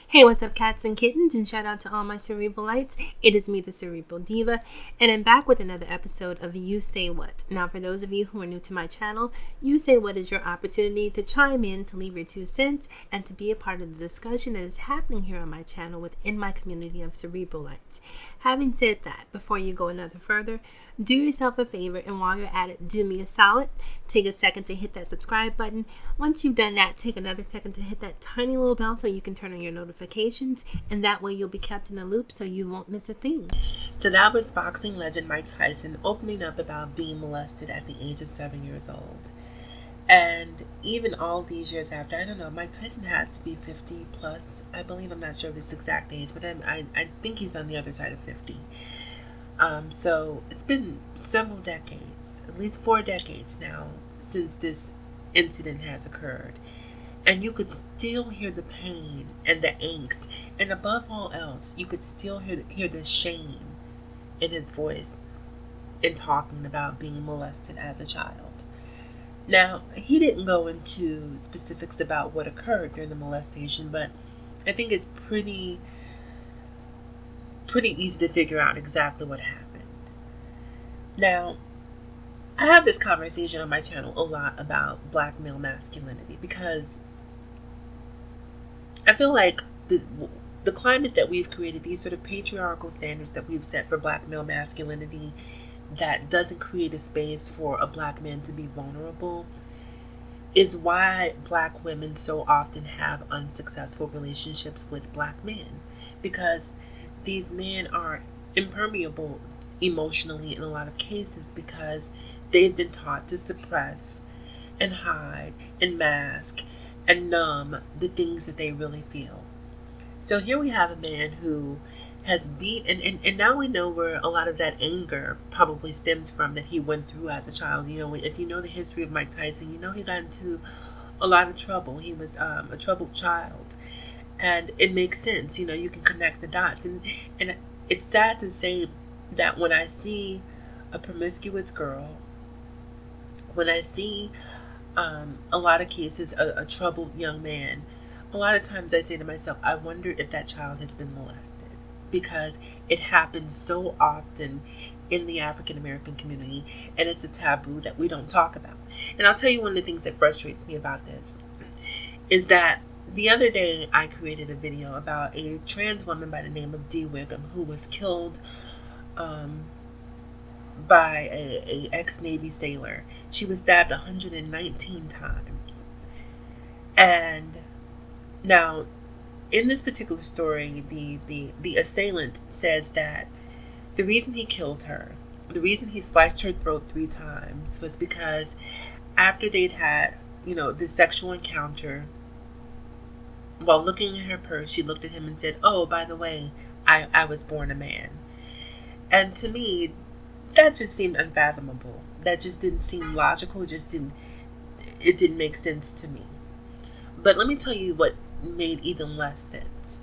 Hey, what's up, cats and kittens? And shout out to all my Cerebralites. It is me, the Cerebral Diva, and I'm back with another episode of You Say What. Now, for those of you who are new to my channel, You Say What is your opportunity to chime in, to leave your 2 cents, and to be a part of the discussion that is happening here on my channel within my community of Cerebralites. Having said that, before you go another further, do yourself a favor, and while you're at it, do me a solid. Take a second to hit that subscribe button. Once you've done that, take another second to hit that tiny little bell so you can turn on your notifications, and that way you'll be kept in the loop so you won't miss a thing. So that was boxing legend Mike Tyson opening up about being molested at the age of 7 years old. And even all these years after, I don't know, Mike Tyson has to be 50 plus, I believe. I'm not sure of his exact age, but I think he's on the other side of 50. So it's been several decades, at least 4 decades now, since this incident has occurred. And you could still hear the pain and the angst. And above all else, you could still hear the shame in his voice in talking about being molested as a child. Now, he didn't go into specifics about what occurred during the molestation, but I think it's pretty easy to figure out exactly what happened. Now, I have this conversation on my channel a lot about black male masculinity because I feel like the climate that we've created, these sort of patriarchal standards that we've set for black male masculinity, that doesn't create a space for a black man to be vulnerable, is why black women so often have unsuccessful relationships with black men, because these men are impermeable emotionally in a lot of cases because they've been taught to suppress and hide and mask and numb the things that they really feel. So here we have a man who has beat, and now we know where a lot of that anger probably stems from that he went through as a child. You know, if you know the history of Mike Tyson, you know he got into a lot of trouble. He was a troubled child. And it makes sense, you know, you can connect the dots. And it's sad to say that when I see a promiscuous girl, when I see a lot of cases, a troubled young man, a lot of times I say to myself, I wonder if that child has been molested. Because it happens so often in the African American community, and it's a taboo that we don't talk about. And I'll tell you one of the things that frustrates me about this is that the other day I created a video about a trans woman by the name of Dee Wiggum who was killed by a ex-Navy sailor. She was stabbed 119 times. And now, in this particular story, the assailant says that the reason he killed her, the reason he sliced her throat 3 times, was because after they'd had, you know, this sexual encounter, while looking at her purse, she looked at him and said, "Oh, by the way, I was born a man." And to me, that just seemed unfathomable. That just didn't seem logical. It didn't make sense to me. But let me tell you what made even less sense.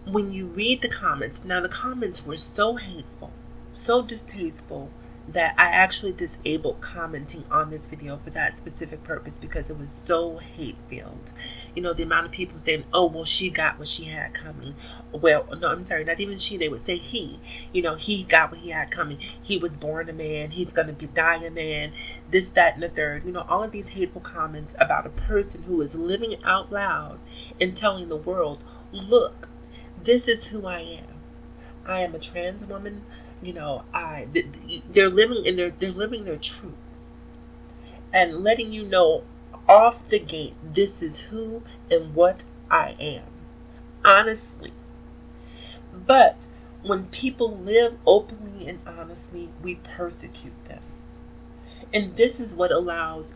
When you read the comments, now the comments were so hateful, so distasteful, that I actually disabled commenting on this video for that specific purpose because it was so hate-filled. You know, the amount of people saying, "Oh, well, she got what she had coming." Well, no, I'm sorry, not even she. They would say he. You know, he got what he had coming. He was born a man. He's going to die a man. This, that, and the third. You know, all of these hateful comments about a person who is living out loud and telling the world, "Look, this is who I am. I am a trans woman." You know, they're living their truth and letting you know off the gate, this is who and what I am, honestly. But when people live openly and honestly, we persecute them. And this is what allows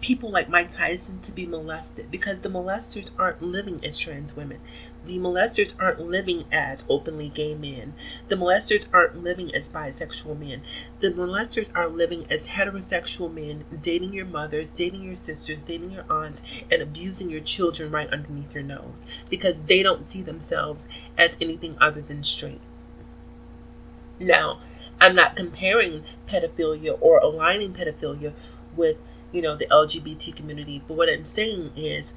people like Mike Tyson to be molested, because the molesters aren't living as trans women. The molesters aren't living as openly gay men. The molesters aren't living as bisexual men. The molesters are living as heterosexual men, dating your mothers, dating your sisters, dating your aunts, and abusing your children right underneath your nose because they don't see themselves as anything other than straight. Now, I'm not comparing pedophilia or aligning pedophilia with, you know, the LGBT community, but what I'm saying is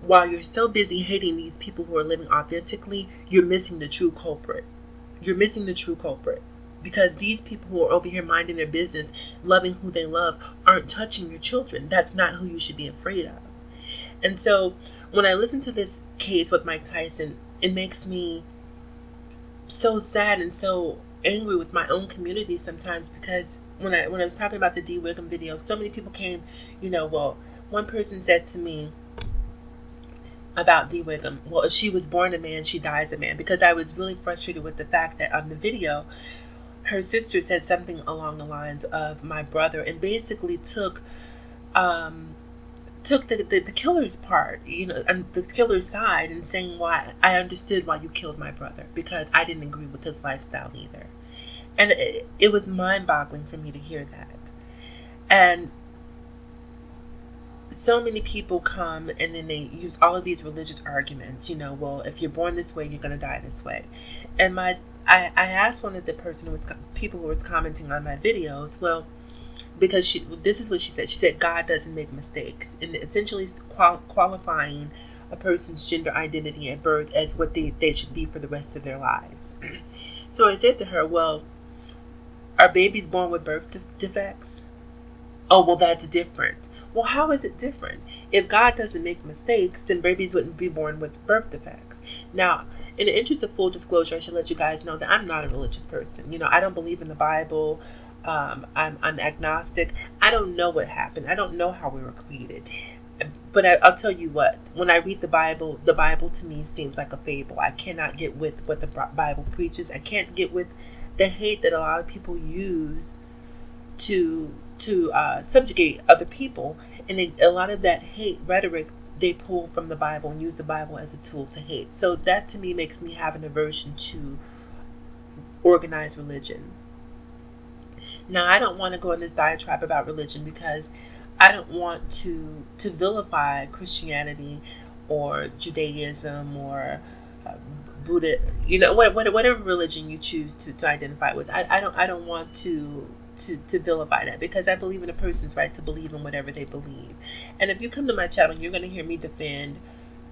while you're so busy hating these people who are living authentically, you're missing the true culprit. You're missing the true culprit. Because these people who are over here minding their business, loving who they love, aren't touching your children. That's not who you should be afraid of. And so when I listen to this case with Mike Tyson, it makes me so sad and so angry with my own community sometimes, because when I was talking about the D. Wiggum video, so many people came, well, one person said to me about D. Wiggum, well, if she was born a man, she dies a man, because I was really frustrated with the fact that on the video, her sister said something along the lines of my brother, and basically took the killer's part, and the killer's side, and saying why I understood why you killed my brother, because I didn't agree with his lifestyle either. And it was mind-boggling for me to hear that. And so many people come and then they use all of these religious arguments, well, if you're born this way, you're going to die this way. And I asked one of the people who was commenting on my videos, well, because this is what she said. She said, God doesn't make mistakes, and essentially qualifying a person's gender identity at birth as what they should be for the rest of their lives. So I said to her, well, are babies born with birth defects? Oh, well, that's different. Well, how is it different? If God doesn't make mistakes, then babies wouldn't be born with birth defects. Now, in the interest of full disclosure, I should let you guys know that I'm not a religious person. I don't believe in the Bible. I'm agnostic. I don't know what happened. I don't know how we were created. But I'll tell you what, when I read the Bible to me seems like a fable. I cannot get with what the Bible preaches. I can't get with the hate that a lot of people use to subjugate other people. And a lot of that hate rhetoric they pull from the Bible and use the Bible as a tool to hate. So that to me makes me have an aversion to organized religion. Now, I don't want to go in this diatribe about religion, because I don't want to vilify Christianity or Judaism or Buddha, whatever religion you choose to identify with. I don't want to vilify that, because I believe in a person's right to believe in whatever they believe. And if you come to my channel, you're going to hear me defend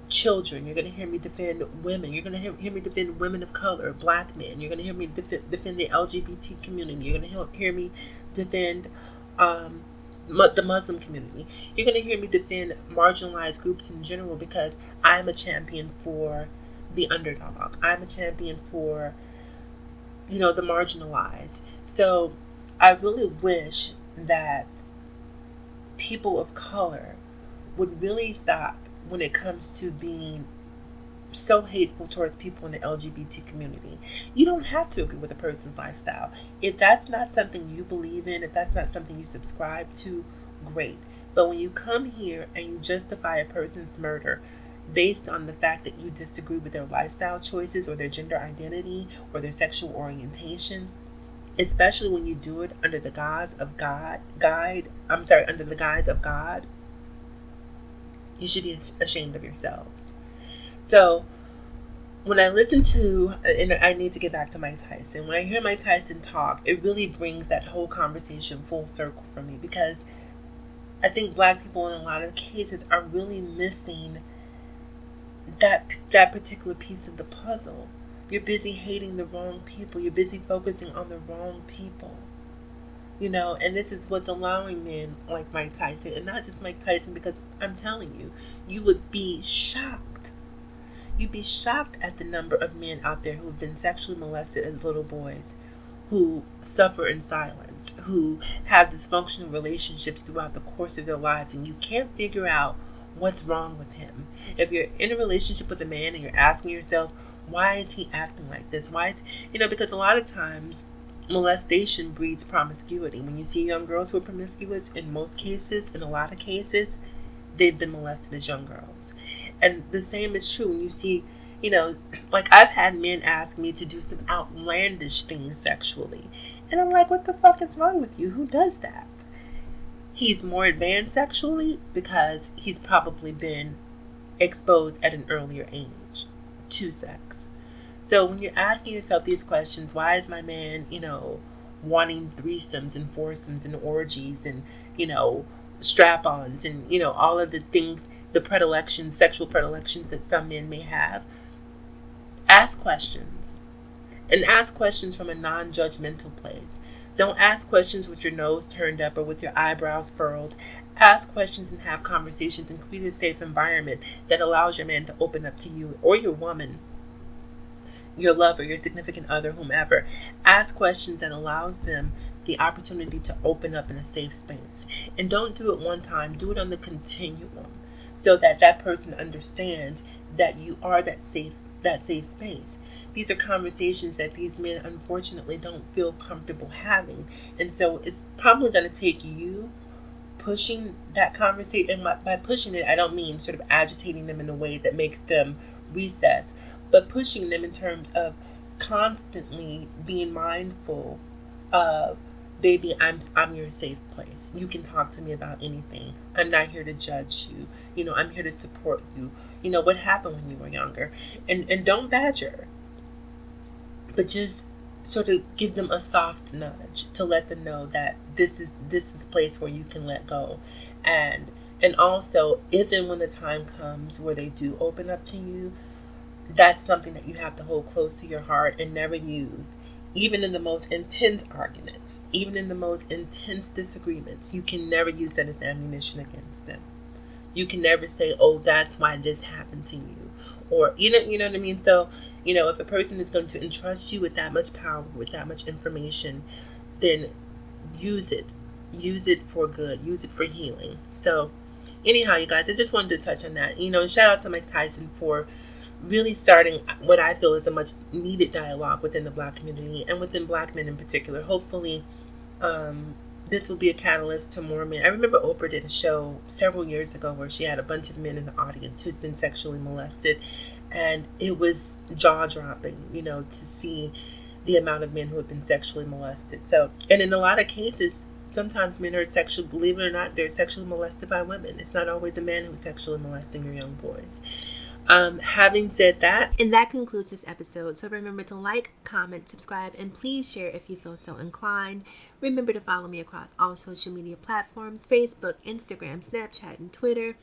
children. You're going to hear me defend women. You're going to hear me defend women of color, black men. You're going to hear me defend the LGBT community. You're going to hear me defend the Muslim community. You're going to hear me defend marginalized groups in general, because I'm a champion for the underdog. I'm a champion for, the marginalized. So I really wish that people of color would really stop when it comes to being so hateful towards people in the LGBT community. You don't have to agree with a person's lifestyle. If that's not something you believe in, if that's not something you subscribe to, great. But when you come here and you justify a person's murder based on the fact that you disagree with their lifestyle choices or their gender identity or their sexual orientation, especially when you do it under the guise of God, you should be ashamed of yourselves. So when I listen to, and I need to get back to Mike Tyson, when I hear Mike Tyson talk, it really brings that whole conversation full circle for me, because I think black people in a lot of cases are really missing that particular piece of the puzzle. You're busy hating the wrong people. You're busy focusing on the wrong people. And this is what's allowing men like Mike Tyson, and not just Mike Tyson, because I'm telling you, you would be shocked. You'd be shocked at the number of men out there who have been sexually molested as little boys, who suffer in silence, who have dysfunctional relationships throughout the course of their lives, and you can't figure out what's wrong with him. If you're in a relationship with a man and you're asking yourself, why is he acting like this? Because a lot of times molestation breeds promiscuity. When you see young girls who are promiscuous, in a lot of cases, they've been molested as young girls. And the same is true when you see, like I've had men ask me to do some outlandish things sexually. And I'm like, what the fuck is wrong with you? Who does that? He's more advanced sexually because he's probably been exposed at an earlier age to sex. So when you're asking yourself these questions, why is my man, wanting threesomes and foursomes and orgies and, strap-ons and, all of the things, the predilections, sexual predilections that some men may have. Ask questions, and ask questions from a non-judgmental place. Don't ask questions with your nose turned up or with your eyebrows furled. Ask questions and have conversations and create a safe environment that allows your man to open up to you, or your woman, your lover, your significant other, whomever. Ask questions that allows them the opportunity to open up in a safe space. And don't do it one time, do it on the continuum, so that that person understands that you are that safe space. These are conversations that these men unfortunately don't feel comfortable having. And so it's probably going to take you pushing that conversation. And by pushing it, I don't mean sort of agitating them in a way that makes them recess, but pushing them in terms of constantly being mindful of, baby, I'm your safe place. You can talk to me about anything. I'm not here to judge you. I'm here to support you. What happened when you were younger. And don't badger, but just sort of give them a soft nudge to let them know that this is a place where you can let go. And also, if and when the time comes where they do open up to you, that's something that you have to hold close to your heart and never use. Even in the most intense arguments, even in the most intense disagreements, you can never use that as ammunition against them. You can never say, "Oh, that's why this happened to you," or you know what I mean. So, if a person is going to entrust you with that much power, with that much information, then use it. Use it for good. Use it for healing. So, anyhow, you guys, I just wanted to touch on that. And shout out to Mike Tyson for really starting what I feel is a much needed dialogue within the Black community and within Black men in particular. Hopefully, this will be a catalyst to more men. I remember Oprah did a show several years ago where she had a bunch of men in the audience who'd been sexually molested, and it was jaw dropping, to see the amount of men who had been sexually molested. So, and in a lot of cases, sometimes men are sexually, believe it or not, they're sexually molested by women. It's not always a man who's sexually molesting your young boys. Having said that, and that concludes this episode. So remember to like, comment, subscribe, and please share if you feel so inclined. Remember to follow me across all social media platforms: Facebook, Instagram, Snapchat, and Twitter.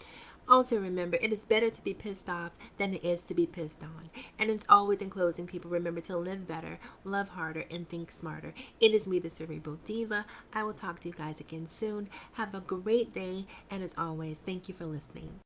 Also remember, it is better to be pissed off than it is to be pissed on. And it's always, in closing, people, remember to live better, love harder, and think smarter. It is me, the Cerebral Diva. I will talk to you guys again soon. Have a great day, and as always, thank you for listening.